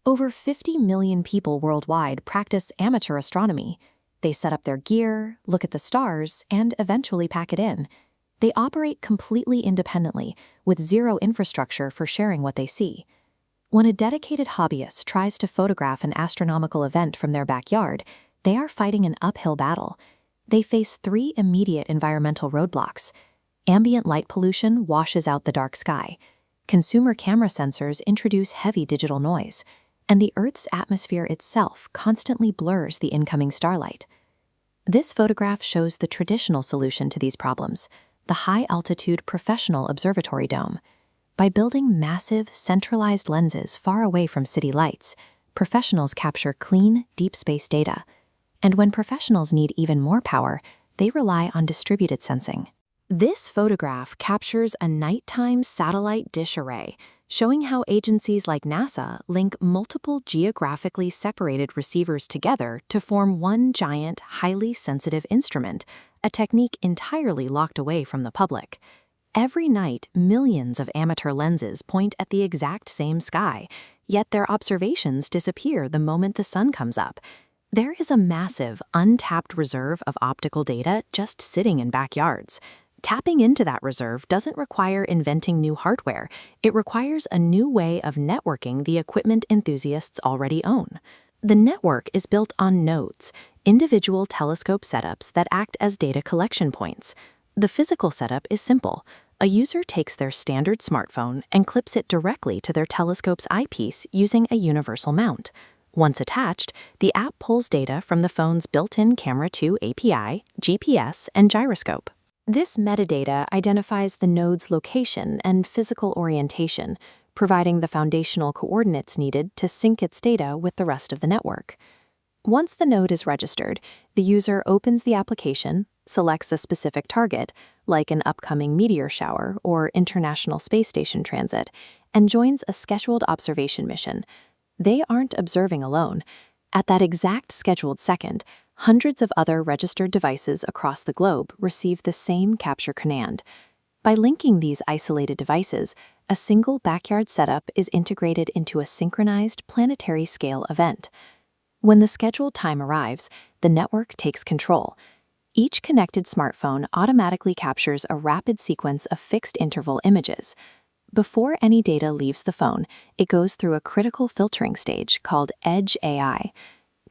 Over 50 million people worldwide practice amateur astronomy. They set up their gear, look at the stars, and eventually pack it in. They operate completely independently, with zero infrastructure for sharing what they see. When a dedicated hobbyist tries to photograph an astronomical event from their backyard, they are fighting an uphill battle. They face three immediate environmental roadblocks. Ambient light pollution washes out the dark sky. Consumer camera sensors introduce heavy digital noise. And the Earth's atmosphere itself constantly blurs the incoming starlight. This photograph shows the traditional solution to these problems, the high-altitude professional observatory dome. By building massive, centralized lenses far away from city lights, professionals capture clean, deep space data. And when professionals need even more power, they rely on distributed sensing. This photograph captures a nighttime satellite dish array, showing how agencies like NASA link multiple geographically separated receivers together to form one giant, highly sensitive instrument, a technique entirely locked away from the public. Every night, millions of amateur lenses point at the exact same sky, yet their observations disappear the moment the sun comes up. There is a massive, untapped reserve of optical data just sitting in backyards. Tapping into that reserve doesn't require inventing new hardware. It requires a new way of networking the equipment enthusiasts already own. The network is built on nodes, individual telescope setups that act as data collection points. The physical setup is simple. A user takes their standard smartphone and clips it directly to their telescope's eyepiece using a universal mount. Once attached, the app pulls data from the phone's built-in Camera 2 API, GPS, and gyroscope. This metadata identifies the node's location and physical orientation, providing the foundational coordinates needed to sync its data with the rest of the network. Once the node is registered, the user opens the application, selects a specific target, like an upcoming meteor shower or International Space Station transit, and joins a scheduled observation mission. They aren't observing alone. At that exact scheduled second, hundreds of other registered devices across the globe receive the same capture command. By linking these isolated devices, a single backyard setup is integrated into a synchronized planetary scale event. When the scheduled time arrives, the network takes control. Each connected smartphone automatically captures a rapid sequence of fixed-interval images. Before any data leaves the phone, it goes through a critical filtering stage called Edge AI.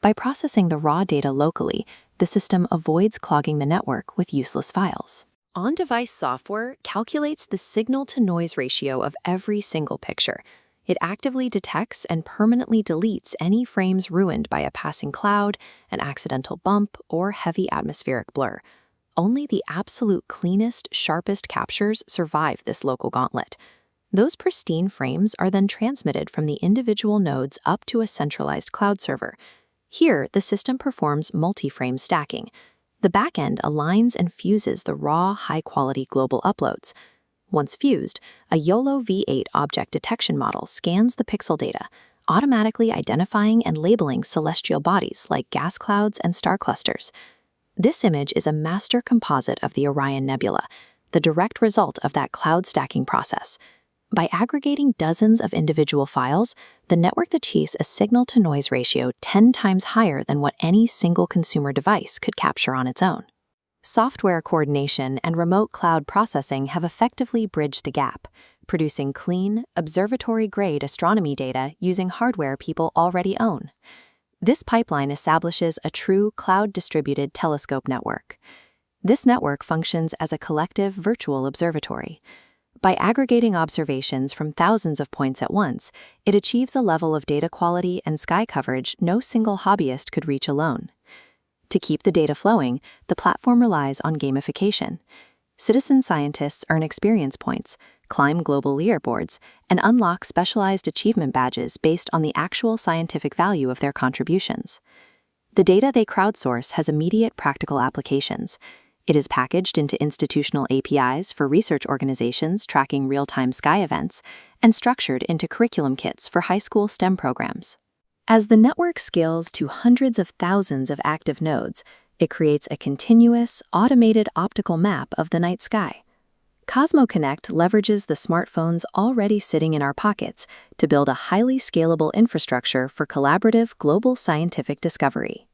By processing the raw data locally, the system avoids clogging the network with useless files. On-device software calculates the signal-to-noise ratio of every single picture. It actively detects and permanently deletes any frames ruined by a passing cloud, an accidental bump, or heavy atmospheric blur. Only the absolute cleanest, sharpest captures survive this local gauntlet. Those pristine frames are then transmitted from the individual nodes up to a centralized cloud server. Here, the system performs multi-frame stacking. The backend aligns and fuses the raw, high-quality global uploads. Once fused, a YOLO V8 object detection model scans the pixel data, automatically identifying and labeling celestial bodies like gas clouds and star clusters. This image is a master composite of the Orion Nebula, the direct result of that cloud stacking process. By aggregating dozens of individual files, the network achieves a signal-to-noise ratio 10 times higher than what any single consumer device could capture on its own. Software coordination and remote cloud processing have effectively bridged the gap, producing clean, observatory-grade astronomy data using hardware people already own. This pipeline establishes a true cloud-distributed telescope network. This network functions as a collective virtual observatory. By aggregating observations from thousands of points at once, it achieves a level of data quality and sky coverage no single hobbyist could reach alone. To keep the data flowing, the platform relies on gamification. Citizen scientists earn experience points, climb global leaderboards, and unlock specialized achievement badges based on the actual scientific value of their contributions. The data they crowdsource has immediate practical applications. It is packaged into institutional APIs for research organizations tracking real-time sky events, and structured into curriculum kits for high school STEM programs. As the network scales to hundreds of thousands of active nodes, it creates a continuous, automated optical map of the night sky. CosmoConnect leverages the smartphones already sitting in our pockets to build a highly scalable infrastructure for collaborative global scientific discovery.